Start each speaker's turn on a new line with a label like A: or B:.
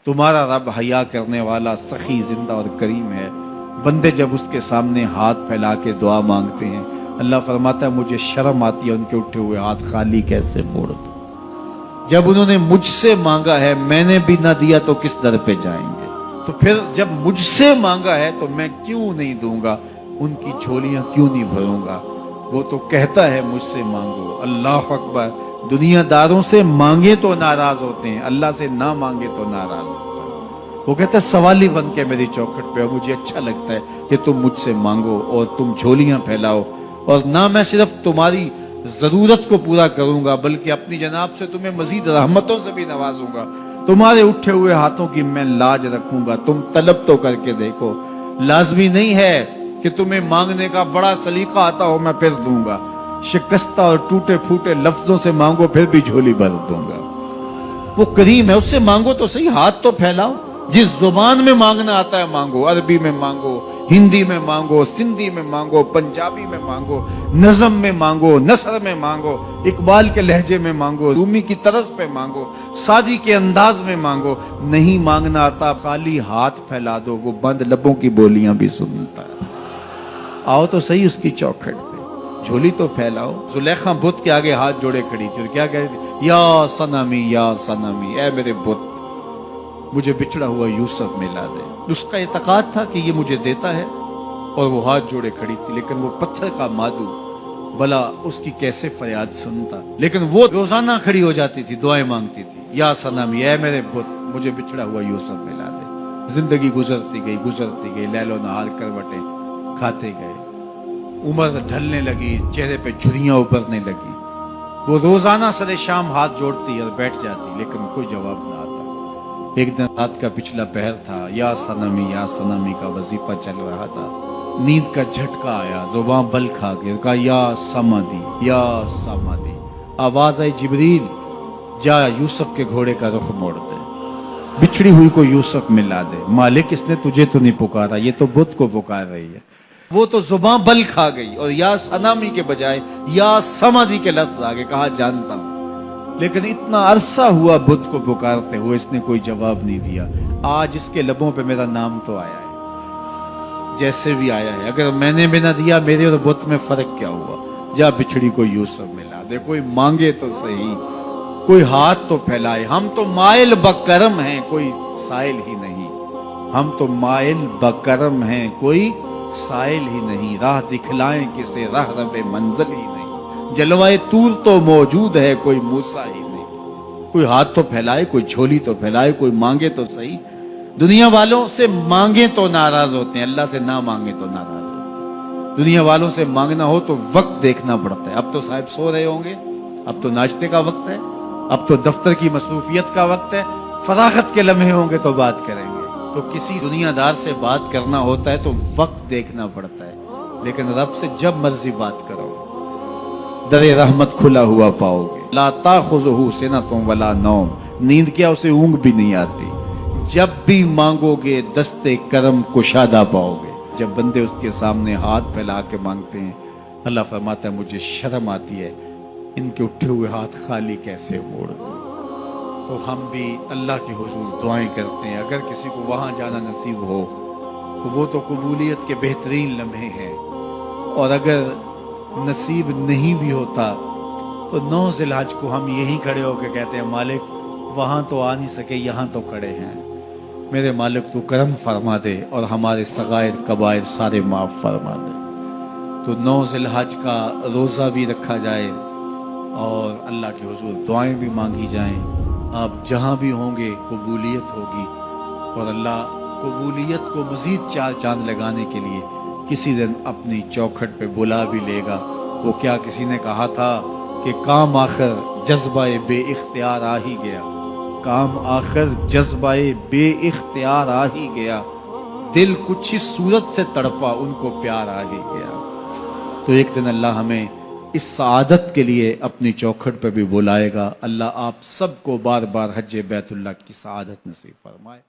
A: तुम्हारा रब हया करने वाला सखी जिंदा और करीम है। बंदे जब उसके सामने हाथ फैला के दुआ मांगते हैं, अल्लाह फरमाता है मुझे शर्म आती है उनके उठे हुए हाथ खाली कैसे मोड़ दूं। जब उन्होंने मुझसे मांगा है मैंने भी ना दिया तो किस दर पे जाएंगे। तो फिर जब मुझसे मांगा है तो मैं क्यों नहीं दूंगा, उनकी झोलियां क्यों नहीं भरूंगा। वो तो कहता है मुझसे मांगो। अल्लाह अकबर। दुनियादारों से मांगे तो नाराज होते हैं, अल्लाह से ना मांगे तो नाराज होता है। वो कहता है सवाली बन के मेरी चौखट पे, और मुझे अच्छा लगता है कि तुम मुझसे मांगो और तुम झोलियां फैलाओ, और ना मैं सिर्फ तुम्हारी जरूरत को पूरा करूंगा बल्कि अपनी जनाब से तुम्हें मजीद रहमतों से भी नवाजूंगा। तुम्हारे उठे हुए हाथों की मैं लाज रखूंगा, तुम तलब तो करके देखो। लाजमी नहीं है कि तुम्हें मांगने का बड़ा सलीका आता हो मैं फिर दूंगा। शिकस्ता और टूटे फूटे लफ्जों से मांगो फिर भी झोली भर दूंगा। वो करीम है, उससे मांगो तो सही, हाथ तो फैलाओ। जिस जुबान में मांगना आता है मांगो, अरबी में मांगो, हिंदी में मांगो, सिंधी में मांगो, पंजाबी में मांगो, नज़म में मांगो, नसर में मांगो, इकबाल के लहजे में मांगो, रूमी की तरस पे मांगो, सादी के अंदाज में मांगो। नहीं मांगना आता खाली हाथ फैला दो, वो बंद लबों की बोलियां भी सुनता है। आओ तो सही उसकी चौखट पे, झोली तो फैलाओ। जुलेखा बुत के आगे हाथ जोड़े खड़ी थी, क्या कह रही थी? या सनमी, ऐ मेरे बुत मुझे बिछड़ा हुआ यूसुफ मिला दे। उसका एतकाद था कि ये मुझे देता है, और वो हाथ जोड़े खड़ी थी। लेकिन वो पत्थर का मादू भला उसकी कैसे फरियाद सुनता। लेकिन वो रोजाना खड़ी हो जाती थी, दुआएं मांगती थी, या सनमी ऐ मेरे बुत मुझे बिछड़ा हुआ यूसुफ मिला दे। जिंदगी गुजरती गई, लैलो नहार करवटें खाते गए। उम्र ढलने लगी, चेहरे पे झुर्रियां उभरने लगी। वो रोजाना सरे शाम हाथ जोड़ती और बैठ जाती, लेकिन कोई जवाब ना आता। एक दिन रात का पिछला पहर था, या सनमी का वजीफा चल रहा था। नींद का झटका आया, जुबान बल खा गई, कहा या समादी। आवाज आई जिब्रील जा यूसुफ के घोड़े का रुख मोड़ दे, बिछड़ी हुई को यूसुफ मिला दे। मालिक इसने तुझे तो नहीं पुकारा, ये तो बुत को पुकार रही है। वो तो जुबान बल खा गई और या सनामी के बजाय या समाधि के लफ्ज आगे कहा जानता हूं। लेकिन इतना अरसा हुआ बुत को पुकारते हुए, इसने कोई जवाब नहीं दिया। आज इसके लबों पे मेरा नाम तो आया है, जैसे भी आया है। अगर मैंने भी ना दिया, मेरे और बुत में फर्क क्या हुआ। जा बिछड़ी को यूसुफ मिला दे। कोई मांगे तो सही, कोई हाथ तो फैलाए। हम तो माइल बकरम हैं, कोई साइल ही नहीं। हम तो माइल बकरम हैं, कोई साइल ही नहीं। राह दिखलाएं किसे, राह रबे मंजिल ही नहीं। जलवाए तूर तो मौजूद है, कोई मूसा ही नहीं। कोई हाथ तो फैलाए, कोई झोली तो फैलाए, कोई मांगे तो सही। दुनिया वालों से मांगे तो नाराज होते हैं, अल्लाह से ना मांगे तो नाराज होते हैं। दुनिया वालों से मांगना हो तो वक्त देखना पड़ता है। अब तो साहब सो रहे होंगे, अब तो नाश्ते का वक्त है, अब तो दफ्तर की मसरूफियत का वक्त है। फरागत के लम्हे होंगे तो बात करेंगे। तो किसी दुनियादार से बात करना होता है तो वक्त देखना पड़ता है। लेकिन रब से जब मर्जी बात करो, दरे रहमत खुला हुआ पाओगे। ला ताखुज़ुहु सिनतुन वला नौम, नींद क्या उसे ऊंघ भी नहीं आती। जब भी मांगोगे दस्ते करम कुशादा पाओगे। जब बंदे उसके सामने हाथ फैला के मांगते हैं, अल्लाह फरमाता है मुझे शर्म आती है इनके उठे हुए हाथ खाली कैसे मोड़ दूं। तो हम भी अल्लाह के हुजूर दुआएं करते हैं। अगर किसी को वहां जाना नसीब हो तो वो तो कबूलियत के बेहतरीन लम्हे हैं, और अगर नसीब नहीं भी होता तो 9 ज़िलहज को हम यहीं खड़े होकर कहते हैं मालिक वहां तो आ नहीं सके, यहाँ तो खड़े हैं। मेरे मालिक तू करम फरमा दे और हमारे सगायर कबायर सारे माफ फरमा दे। तो 9 ज़िलहज का रोज़ा भी रखा जाए और अल्लाह के हुजूर दुआएं भी मांगी जाएं। आप जहां भी होंगे कबूलियत होगी, और अल्लाह कबूलियत को मजीद 4 चांद लगाने के लिए किसी दिन अपनी चौखट पे बुला भी लेगा। वो क्या किसी ने कहा था कि काम आखिर जज्बाए बे इख्तियार आ ही गया। काम आखिर जज्बाए बे इख्तियार आ ही गया। दिल कुछ ही सूरत से तड़पा, उनको प्यार आ ही गया। तो एक दिन अल्लाह हमें इस सआदत के लिए अपनी चौखट पे भी बुलाएगा। अल्लाह आप सबको बार बार हज बैतुल्लाह की सआदत नसीब फरमाए।